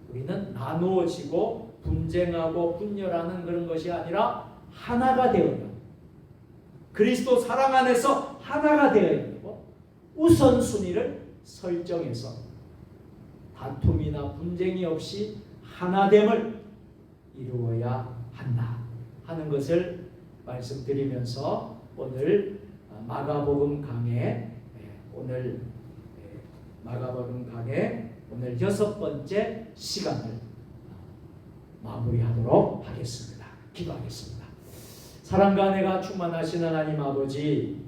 우리는 나누어지고 분쟁하고 분열하는 그런 것이 아니라 하나가 되어야, 그리스도 사랑 안에서 하나가 되어야 되고, 우선순위를 설정해서 다툼이나 분쟁이 없이 하나됨을 이루어야 한다 하는 것을 말씀드리면서 오늘 마가복음 강의 오늘 6번째 시간을 마무리하도록 하겠습니다. 기도하겠습니다. 사랑과 은혜가 충만하신 하나님 아버지,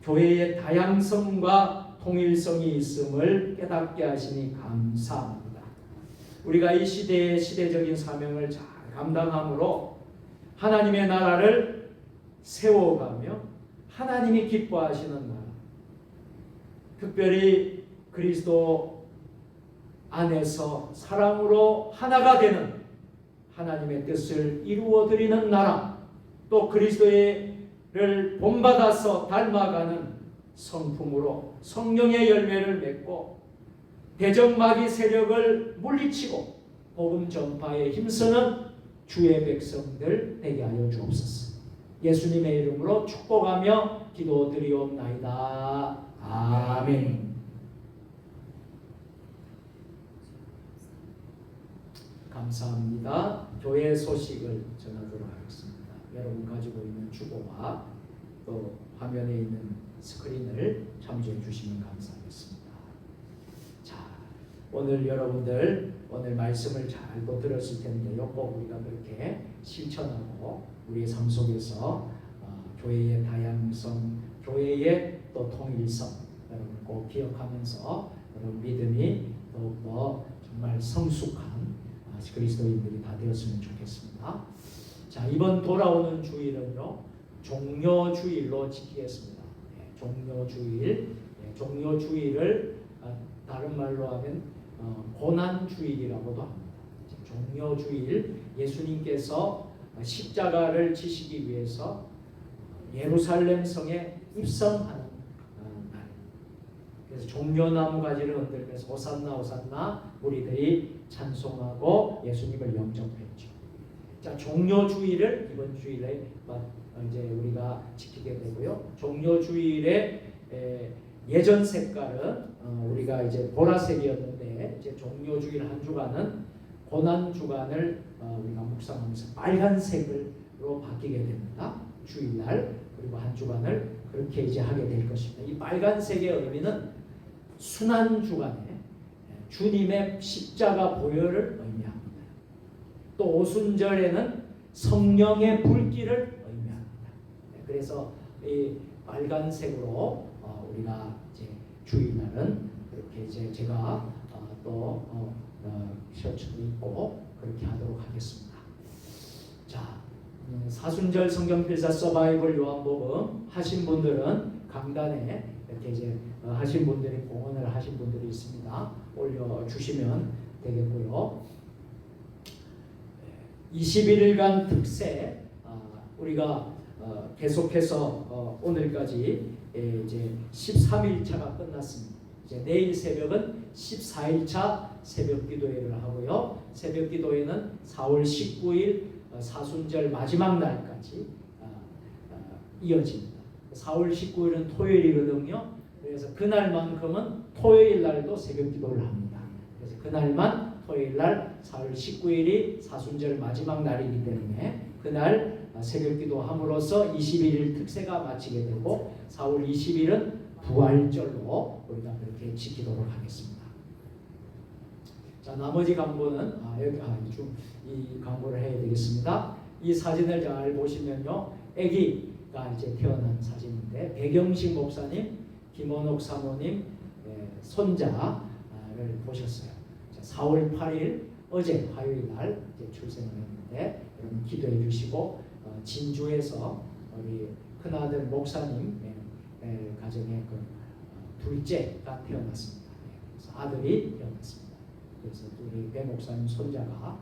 교회의 다양성과 통일성이 있음을 깨닫게 하시니 감사합니다. 우리가 이 시대의 시대적인 사명을 잘 감당함으로 하나님의 나라를 세워가며 하나님이 기뻐하시는 나라, 특별히 그리스도 안에서 사랑으로 하나가 되는 하나님의 뜻을 이루어드리는 나라, 또 그리스도를 본받아서 닮아가는 성품으로 성령의 열매를 맺고 대적 마귀 세력을 물리치고 복음 전파에 힘쓰는 주의 백성들 되게 하여 주옵소서. 예수님의 이름으로 축복하며 기도드리옵나이다. 아멘. 감사합니다. 교회 소식을 전하도록 하겠습니다. 여러분 가지고 있는 주보와 또 화면에 있는 스크린을 참조해 주시면 감사하겠습니다. 자, 오늘 여러분들 오늘 말씀을 잘 또 들었을 텐데요. 꼭 우리가 그렇게 실천하고 우리의 삶 속에서 교회의 다양성, 교회의 또 통일성 여러분 꼭 기억하면서 여러분 믿음이 더욱더 정말 성숙한 그리스도인들이 다 되었으면 좋겠습니다. 자, 이번 돌아오는 주일은요, 종료주일로 지키겠습니다. 종료주일, 종료주일을 다른 말로 하면 고난주일이라고도 합니다. 종료주일, 예수님께서 십자가를 지시기 위해서 예루살렘 성에 입성하는 날. 그래서 종려나무 가지를 흔들면서 호산나 호산나 우리들이 찬송하고 예수님을 영접했죠. 자, 종료주일을 이번 주일에 이제 우리가 지키게 되고요. 종료주일의 예전 색깔은 우리가 이제 보라색이었는데 이제 종료주일 한 주간은 고난 주간을 우리가 묵상하면서 빨간색으로 바뀌게 됩니다. 주일날 그리고 한 주간을 그렇게 이제 하게 될 것입니다. 이 빨간색의 의미는 순환 주간에 주님의 십자가 보혈을 의미합니다. 또 오순절에는 성령의 불길을 의미합니다. 그래서 이 빨간색으로 우리가 이제 주일날은 그렇게 이제 제가 또 셔츠도 입고 그렇게 하도록 하겠습니다. 자, 사순절 성경필사 서바이벌 요한복음 하신 분들은 강단에 이렇게 이제 하신 분들이 공헌을 하신 분들이 있습니다. 올려주시면 되겠고요. 21일간 특세 우리가 계속해서 오늘까지 이제 13일차가 끝났습니다. 이제 내일 새벽은 14일차 새벽 기도회를 하고요. 새벽 기도회는 4월 19일 사순절 마지막 날까지 이어집니다. 4월 19일은 토요일이거든요. 그래서 그날만큼은 토요일 날도 새벽 기도를 합니다. 그래서 그날만 토요일 날 4월 19일이 사순절 마지막 날이기 때문에 그날 새벽 기도함으로써 21일 특세가 마치게 되고 4월 20일은 부활절로 우리가 그렇게 지키도록 하겠습니다. 자, 나머지 광고는 이 광고를 해야 되겠습니다. 이 사진을 잘 보시면요, 아기가 이제 태어난 사진인데 백영식 목사님, 김원옥 사모님 손자를 보셨어요. 자, 4월 8일 어제 화요일 날 이제 출생을 했는데 여러분 기도해 주시고 진주에서 우리 큰아들 목사님 가정의 그 둘째가 태어났습니다. 그래서 아들이 태어났습니다. 그래서 우리 배 목사님 손자가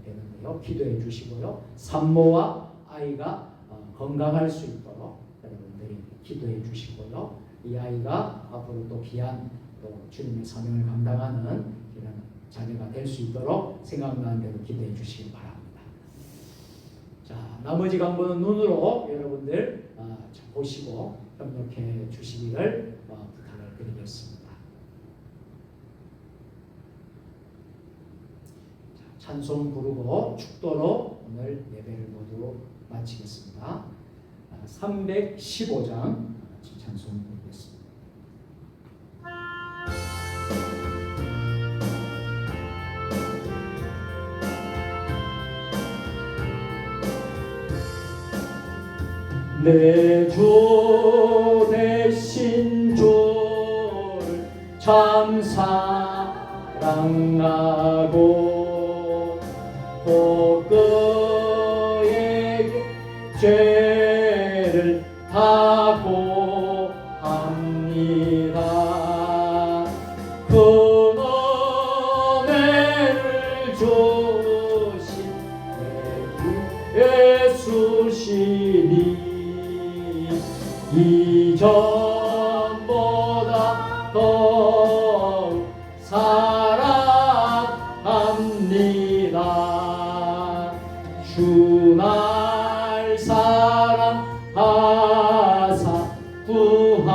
되는데요. 기도해 주시고요. 산모와 아이가 건강할 수 있도록 여러분들이 기도해 주시고요. 이 아이가 앞으로 또 귀한 또 주님의 사명을 감당하는 이런 자녀가 될 수 있도록 생각나는 대로 기도해 주시기 바랍니다. 자, 나머지 강보는 눈으로 여러분들 보시고 협력해 주시기를 부탁을 드리겠습니다. 자, 찬송 부르고 축도로 오늘 예배를 모두 마치겠습니다. 315장 찬송 부르겠습니다. 내 주 대신 주를 참 사랑하고 또 그에게 죄를 하고 합니다. 그 은혜를 주신 내 예수시니 이전보다 더욱 사랑합니다. 주 날 사랑하사 구하시려고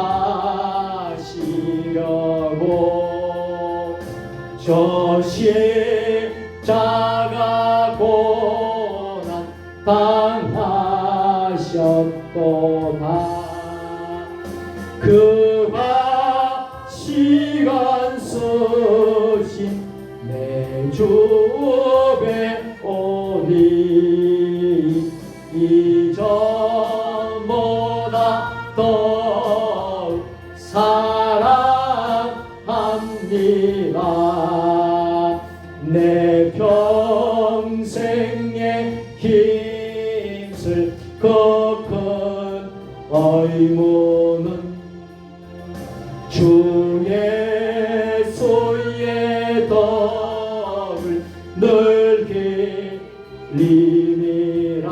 저 십자가 고난 당하셨도다. 그가 시간 쓰신 내 주에 오니 이전보다 더욱 사랑합니다. 힘쓸 것 큰 의무는 주 예수의 덕을 늘 기리니라.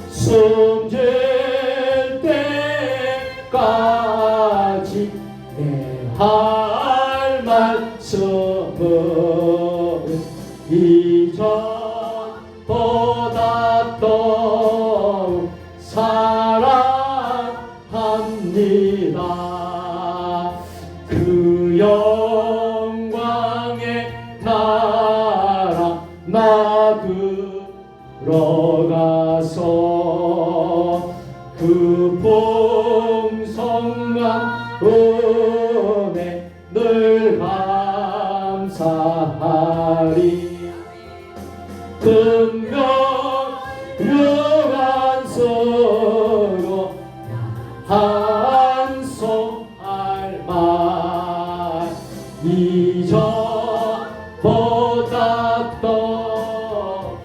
숨질 때까지 내 할 말씀은 이전보다 더욱 사랑합니다. 그 영광의 나라 나 들어가서 그 풍성한 은혜 늘 감사하리. 금명한 서로 한송할 말 이전보다 더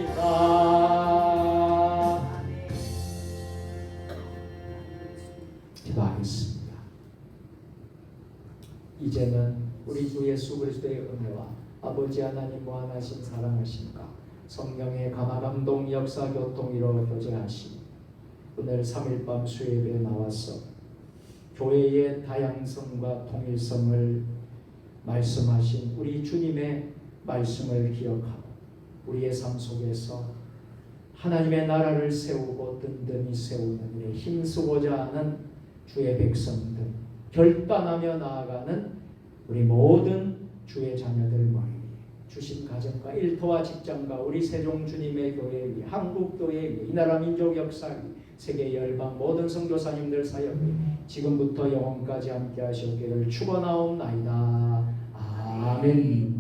사랑합니다. 기도하겠습니다. 이제는 우리 주 예수 그리스도의 은혜와 아버지 하나님 무한하신 사랑하심과 성령의 감화감동 역사 교통 이루어 교제하심 오늘 3일밤 수요예배에 나와서 교회의 다양성과 통일성을 말씀하신 우리 주님의 말씀을 기억하고 우리의 삶 속에서 하나님의 나라를 세우고 든든히 세우는 일에 힘쓰고자 하는 주의 백성들 결단하며 나아가는 우리 모든 주의 자녀들 머리 위에 주신 가정과 일터와 직장과 우리 세종 주님의 교회 위에 한국 교회 위에 이 나라 민족 역사 위에 세계 열방 모든 선교사님들 사역 위에 지금부터 영원까지 함께 하시기를 축원하옵나이다. 아멘.